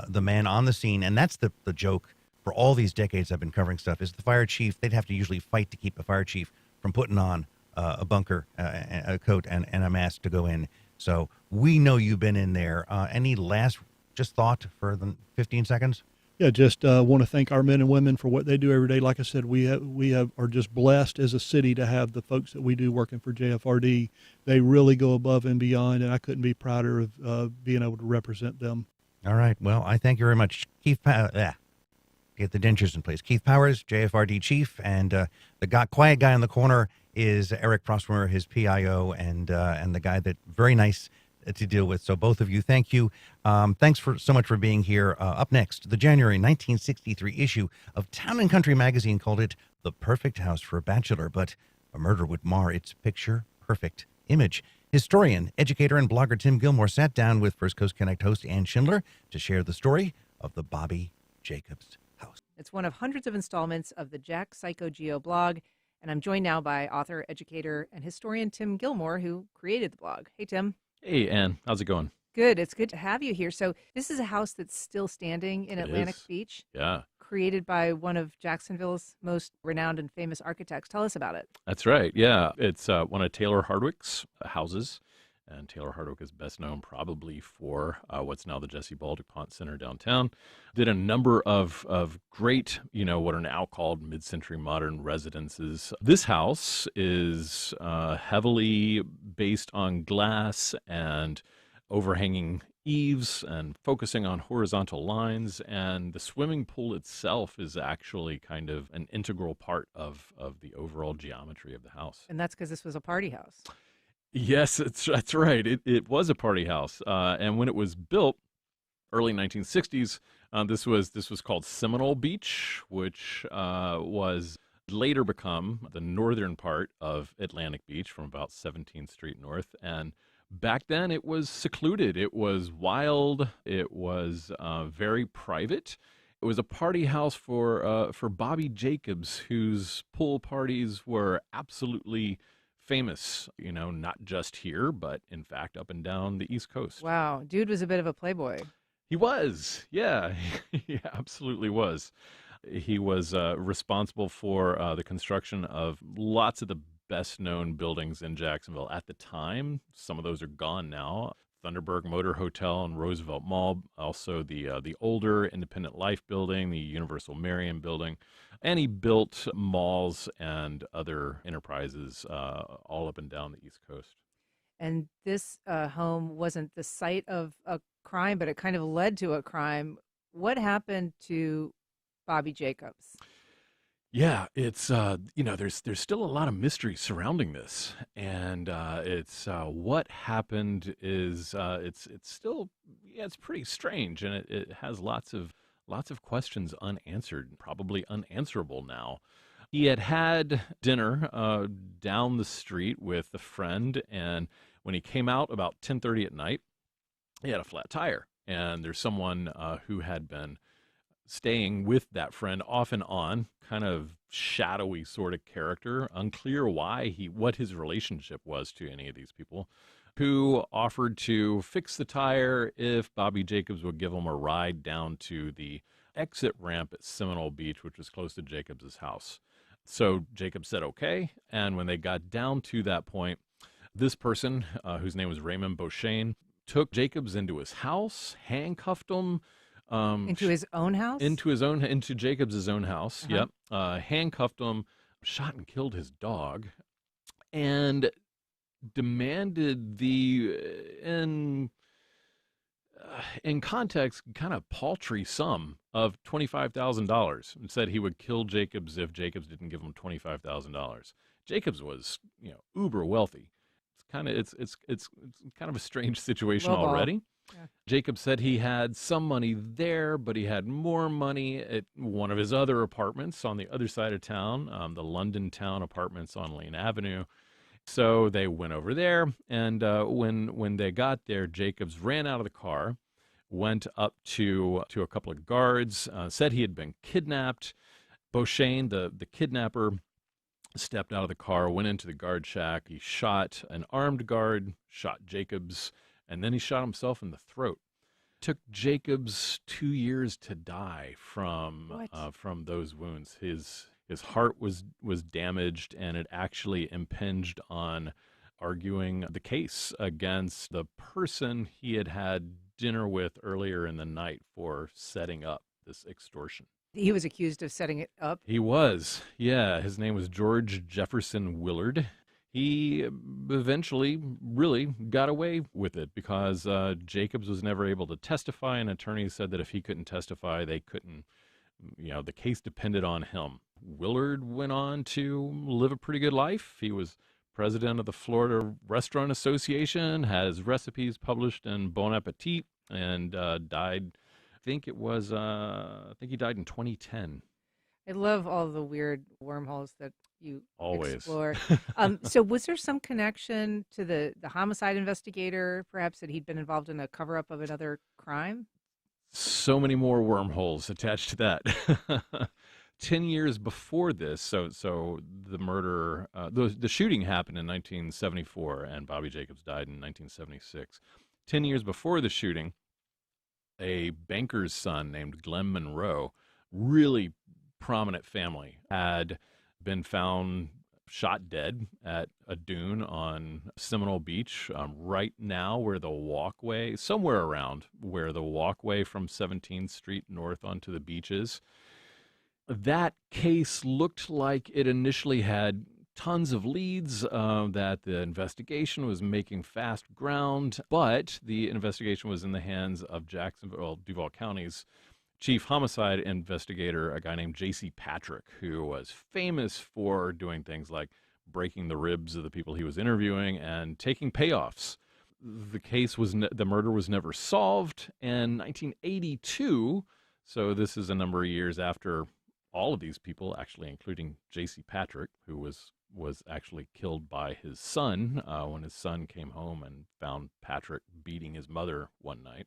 the man on the scene, and that's the joke for all these decades I've been covering stuff, is the fire chief. They'd have to usually fight to keep a fire chief from putting on a bunker, a coat, and a mask to go in. So we know you've been in there. Any last just thought for the 15 seconds? Yeah, just want to thank our men and women for what they do every day. Like I said, we are just blessed as a city to have the folks that we do working for JFRD. They really go above and beyond, and I couldn't be prouder of being able to represent them. All right. Well, I thank you very much, Keith. Get the dentures in place. Keith Powers, JFRD chief, and the quiet guy in the corner is Eric Prosper, his PIO, and the guy that very nice to deal with. So both of you, thank you. Thanks so much for being here. Up next, the January 1963 issue of Town and Country magazine called it "The Perfect House for a Bachelor," but a murder would mar its picture-perfect image. Historian, educator, and blogger Tim Gilmore sat down with First Coast Connect host Ann Schindler to share the story of the Bobby Jacobs house. It's one of hundreds of installments of the Jack Psycho Geo blog, and I'm joined now by author, educator, and historian Tim Gilmore, who created the blog. Hey, Tim. Hey, Ann. How's it going? Good. It's good to have you here. So this is a house that's still standing in Atlantic Beach. Yeah. Created by one of Jacksonville's most renowned and famous architects. Tell us about it. That's right. Yeah. It's one of Taylor Hardwick's houses. And Taylor Hardwick is best known probably for what's now the Jesse Ball DuPont Center downtown. Did a number of great, what are now called mid-century modern residences. This house is heavily based on glass and overhanging eaves and focusing on horizontal lines. And the swimming pool itself is actually kind of an integral part of the overall geometry of the house. And that's because this was a party house. Yes, that's right. It was a party house, and when it was built, early 1960s, this was called Seminole Beach, which was later become the northern part of Atlantic Beach from about 17th Street north. And back then, it was secluded. It was wild. It was very private. It was a party house for Bobby Jacobs, whose pool parties were absolutely famous, not just here, but in fact up and down the East Coast. Wow. Dude was a bit of a playboy. He was. Yeah, he absolutely was. He was responsible for the construction of lots of the best known buildings in Jacksonville at the time. Some of those are gone now. Thunderberg Motor Hotel and Roosevelt Mall, also the older Independent Life building, the Universal Marion building. And he built malls and other enterprises all up and down the East Coast. And this home wasn't the site of a crime, but it kind of led to a crime. What happened to Bobby Jacobs? Yeah, it's there's still a lot of mystery surrounding this, and it's what happened is it's still it's pretty strange, and it has lots of questions unanswered, probably unanswerable now. He had dinner down the street with a friend, and when he came out about 10:30 at night, he had a flat tire, and there's someone who had been staying with that friend off and on, kind of shadowy sort of character, unclear what his relationship was to any of these people, who offered to fix the tire if Bobby Jacobs would give him a ride down to the exit ramp at Seminole Beach, which was close to Jacobs' house. So Jacob said okay, and when they got down to that point, this person, whose name was Raymond Beauchesne, took Jacobs into his house, handcuffed him, into his own house? Into Jacobs' own house. Yep. Handcuffed him, shot and killed his dog, and demanded in context, kind of paltry sum of $25,000, and said he would kill Jacobs if Jacobs didn't give him $25,000. Jacobs was, uber wealthy. It's kind of a strange situation Lowball. already. Yeah. Jacobs said he had some money there, but he had more money at one of his other apartments on the other side of town, the London Town Apartments on Lane Avenue. So they went over there, and when they got there, Jacobs ran out of the car, went up to a couple of guards, said he had been kidnapped. Beauchesne, the kidnapper, stepped out of the car, went into the guard shack. He shot an armed guard, shot Jacobs, and then he shot himself in the throat. Took Jacobs 2 years to die from those wounds. His heart was damaged, and it actually impinged on arguing the case against the person he had had dinner with earlier in the night for setting up this extortion. He was accused of setting it up. He was, yeah. His name was George Jefferson Willard. He eventually really got away with it because Jacobs was never able to testify, and attorneys said that if he couldn't testify, they couldn't, the case depended on him. Willard went on to live a pretty good life. He was president of the Florida Restaurant Association, has recipes published in Bon Appetit, and died, I think he died in 2010. I love all the weird wormholes that you always explore. So was there some connection to the homicide investigator, perhaps, that he'd been involved in a cover-up of another crime? So many more wormholes attached to that. 10 years before this, so the murder, the shooting happened in 1974, and Bobby Jacobs died in 1976. 10 years before the shooting, a banker's son named Glenn Monroe, really prominent family, had been found shot dead at a dune on Seminole Beach, right now where the walkway, somewhere around where the walkway from 17th Street north onto the beach is. That case looked like it initially had tons of leads, that the investigation was making fast ground, but the investigation was in the hands of Duval County's chief homicide investigator, a guy named J.C. Patrick, who was famous for doing things like breaking the ribs of the people he was interviewing and taking payoffs. The murder was never solved. In 1982, so this is a number of years after all of these people, actually including J.C. Patrick, who was actually killed by his son when his son came home and found Patrick beating his mother one night.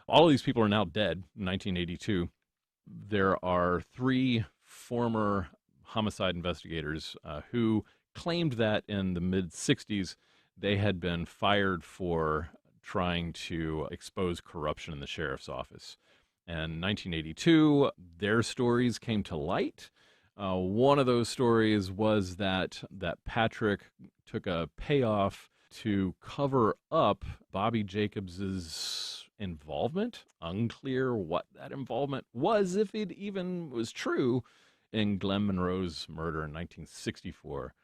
All of these people are now dead. In 1982, there are 3 former homicide investigators who claimed that in the mid-'60s they had been fired for trying to expose corruption in the sheriff's office. And in 1982, their stories came to light. One of those stories was that Patrick took a payoff to cover up Bobby Jacobs's involvement. Unclear what that involvement was, if it even was true, in Glenn Monroe's murder in 1964.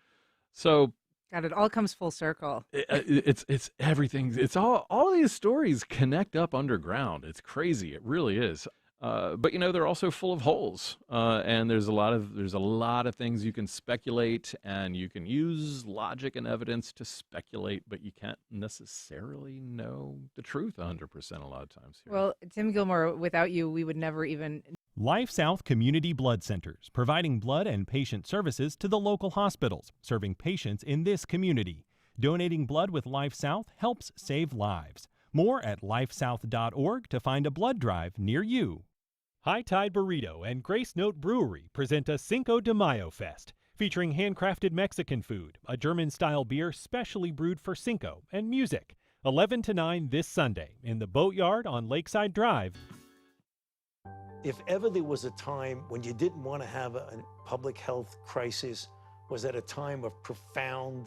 So, God, it all comes full circle. It's everything. It's all these stories connect up underground. It's crazy. It really is. But they're also full of holes, and there's a lot of things you can speculate, and you can use logic and evidence to speculate, but you can't necessarily know the truth 100% a lot of times here. Well, Tim Gilmore, without you, we would never even. Life South Community Blood Centers, providing blood and patient services to the local hospitals, serving patients in this community. Donating blood with Life South helps save lives. More at lifesouth.org to find a blood drive near you. High Tide Burrito and Grace Note Brewery present a Cinco de Mayo Fest, featuring handcrafted Mexican food, a German-style beer specially brewed for Cinco, and music. 11 to 9 this Sunday in the Boatyard on Lakeside Drive. If ever there was a time when you didn't want to have a public health crisis, was at a time of profound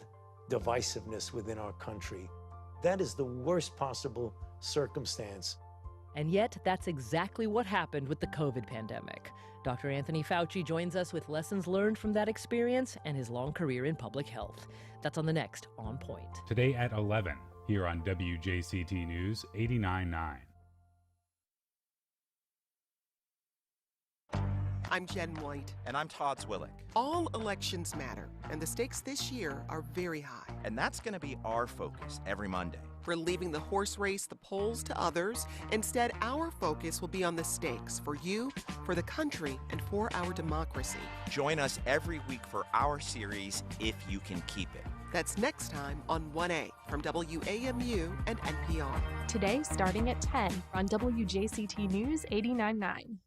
divisiveness within our country. That is the worst possible circumstance. And yet, that's exactly what happened with the COVID pandemic. Dr. Anthony Fauci joins us with lessons learned from that experience and his long career in public health. That's on the next On Point. Today at 11, here on WJCT News 89.9. I'm Jen White. And I'm Todd Zwillick. All elections matter, and the stakes this year are very high. And that's going to be our focus every Monday. We're leaving the horse race, the polls to others. Instead, our focus will be on the stakes for you, for the country, and for our democracy. Join us every week for our series, If You Can Keep It. That's next time on 1A from WAMU and NPR. Today, starting at 10 on WJCT News 89.9.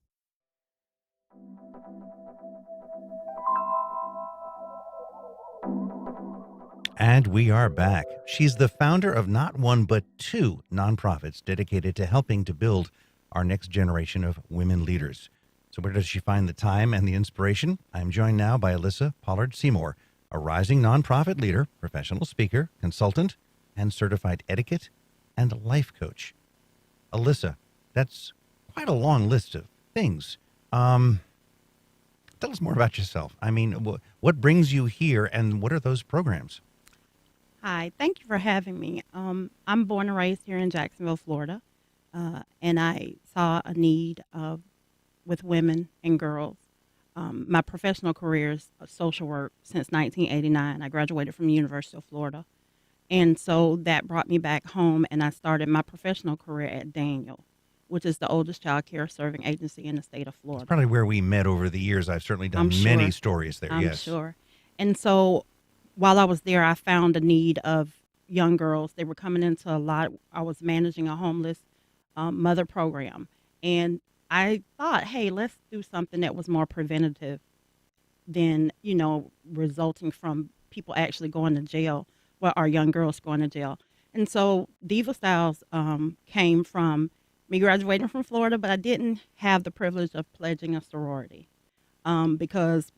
And we are back. She's the founder of not one but two nonprofits dedicated to helping to build our next generation of women leaders. So where does she find the time and the inspiration? I'm joined now by Alyssa Pollard Seymour, a rising nonprofit leader, professional speaker, consultant, and certified etiquette and life coach. Alyssa, that's quite a long list of things. Tell us more about yourself. I mean, what brings you here, and what are those programs? Hi, thank you for having me. I'm born and raised here in Jacksonville, Florida, and I saw a need with women and girls. My professional career is social work since 1989. I graduated from the University of Florida, and so that brought me back home, and I started my professional career at Daniel, which is the oldest child care serving agency in the state of Florida. That's probably where we met over the years. I've certainly done many stories there, I'm yes. sure. And so while I was there, I found a need of young girls. They were coming into a lot. I was managing a homeless mother program. And I thought, hey, let's do something that was more preventative than, resulting from people actually going to jail, our young girls going to jail. And so Diva Styles came from me graduating from Florida, but I didn't have the privilege of pledging a sorority because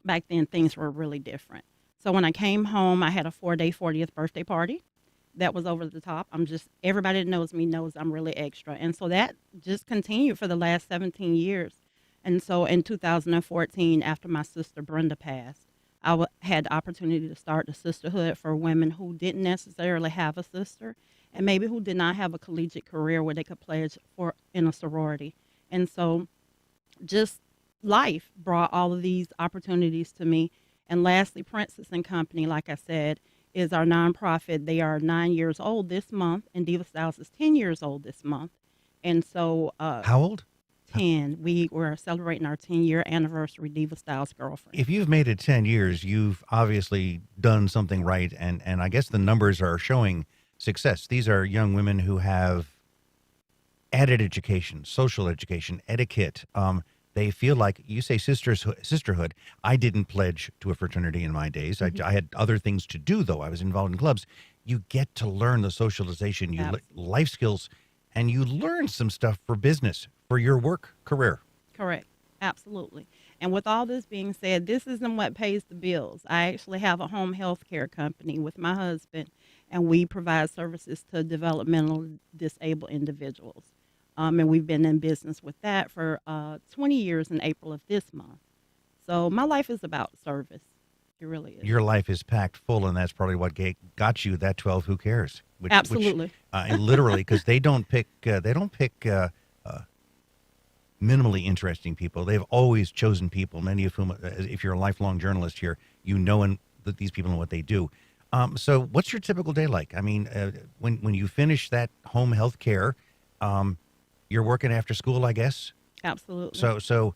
back then things were really different. So when I came home, I had a 4-day 40th birthday party. That was over the top. Everybody that knows me knows I'm really extra. And so that just continued for the last 17 years. And so in 2014, after my sister Brenda passed, I had the opportunity to start the Sisterhood for women who didn't necessarily have a sister and maybe who did not have a collegiate career where they could pledge in a sorority. And so just life brought all of these opportunities to me. And lastly, Princess and Company, like I said, is our nonprofit. They are 9 years old this month, and Diva Styles is 10 years old this month. And so... How old? 10. We're celebrating our 10-year anniversary, Diva Styles Girlfriend. If you've made it 10 years, you've obviously done something right, and I guess the numbers are showing success. These are young women who have added education, social education, etiquette. They feel like, you say sisterhood. I didn't pledge to a fraternity in my days. Mm-hmm. I had other things to do, though. I was involved in clubs. You get to learn the socialization, life skills, and you learn some stuff for business, for your work career. Correct. Absolutely. And with all this being said, this isn't what pays the bills. I actually have a home health care company with my husband, and we provide services to developmentally disabled individuals. And we've been in business with that for 20 years in April of this month. So my life is about service. It really is. Your life is packed full, and that's probably what got you that 12 Who Cares. Absolutely. Literally, because they don't pick minimally interesting people. They've always chosen people, many of whom, if you're a lifelong journalist here, that these people know what they do. So what's your typical day like? I mean, when you finish that home health care, you're working after school, I guess? Absolutely. So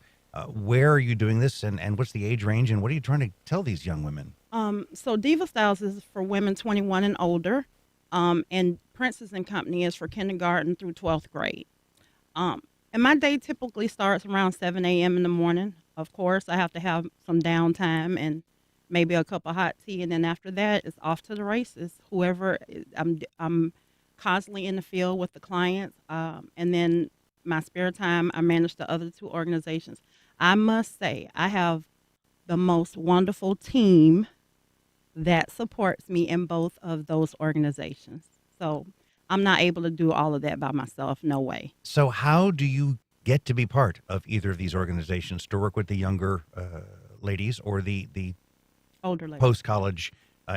where are you doing this, and what's the age range, and what are you trying to tell these young women? So Diva Styles is for women 21 and older, and Princess and Company is for kindergarten through 12th grade. And my day typically starts around 7 a.m. in the morning. Of course, I have to have some downtime and maybe a cup of hot tea, and then after that, it's off to the races. I'm constantly in the field with the clients, and then my spare time, I manage the other two organizations. I must say, I have the most wonderful team that supports me in both of those organizations. So I'm not able to do all of that by myself, no way. So how do you get to be part of either of these organizations to work with the younger ladies or the Older ladies. post-college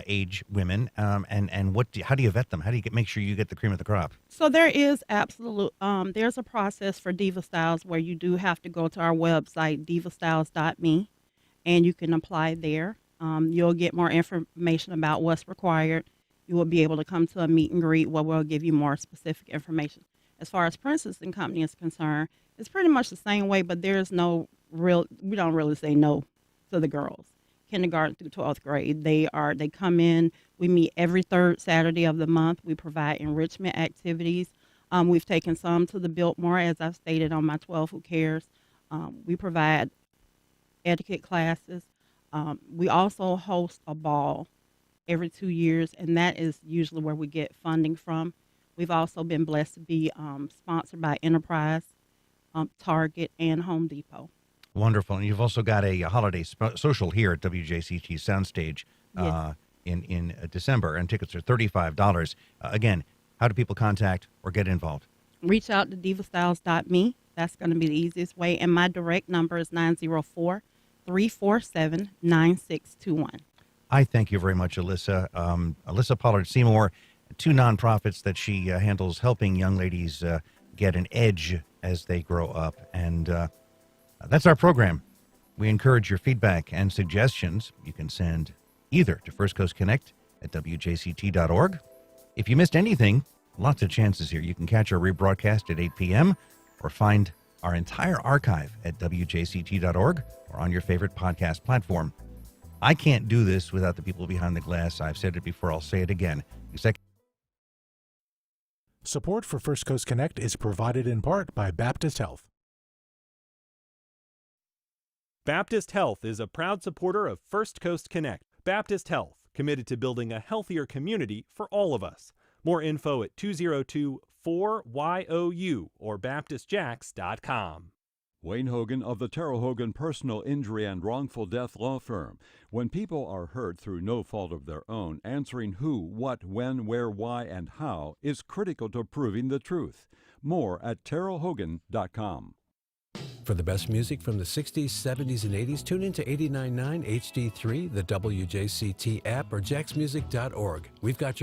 age women, and how do you vet them? How do you make sure you get the cream of the crop? So there is there's a process for Diva Styles where you do have to go to our website, divastyles.me, and you can apply there. You'll get more information about what's required. You will be able to come to a meet and greet where we'll give you more specific information. As far as Princess and Company is concerned, it's pretty much the same way, but there's we don't really say no to the girls. Kindergarten through 12th grade, they come in. We meet every third Saturday of the month. We provide enrichment activities. We've taken some to the Biltmore, as I've stated on my 12 Who Cares. We provide etiquette classes. We also host a ball every 2 years, and that is usually where we get funding from. We've also been blessed to be sponsored by Enterprise, Target, and Home Depot. Wonderful. And you've also got a holiday social here at WJCT Soundstage in December, and tickets are $35. Again, how do people contact or get involved? Reach out to divastyles.me. That's going to be the easiest way. And my direct number is 904-347-9621. I thank you very much, Alyssa. Alyssa Pollard Seymour, 2 nonprofits that she handles helping young ladies get an edge as they grow up. And that's our program. We encourage your feedback and suggestions. You can send either to First Coast Connect at WJCT.org. If you missed anything, lots of chances here. You can catch our rebroadcast at 8 p.m. or find our entire archive at WJCT.org or on your favorite podcast platform. I can't do this without the people behind the glass. I've said it before. I'll say it again. Support for First Coast Connect is provided in part by Baptist Health. Baptist Health is a proud supporter of First Coast Connect. Baptist Health, committed to building a healthier community for all of us. More info at 202-4YOU or baptistjacks.com. Wayne Hogan of the Terrell Hogan Personal Injury and Wrongful Death Law Firm. When people are hurt through no fault of their own, answering who, what, when, where, why, and how is critical to proving the truth. More at terrellhogan.com. For the best music from the 60s, 70s, and 80s, tune in to 89.9 HD3, the WJCT app, or jacksmusic.org. We've got your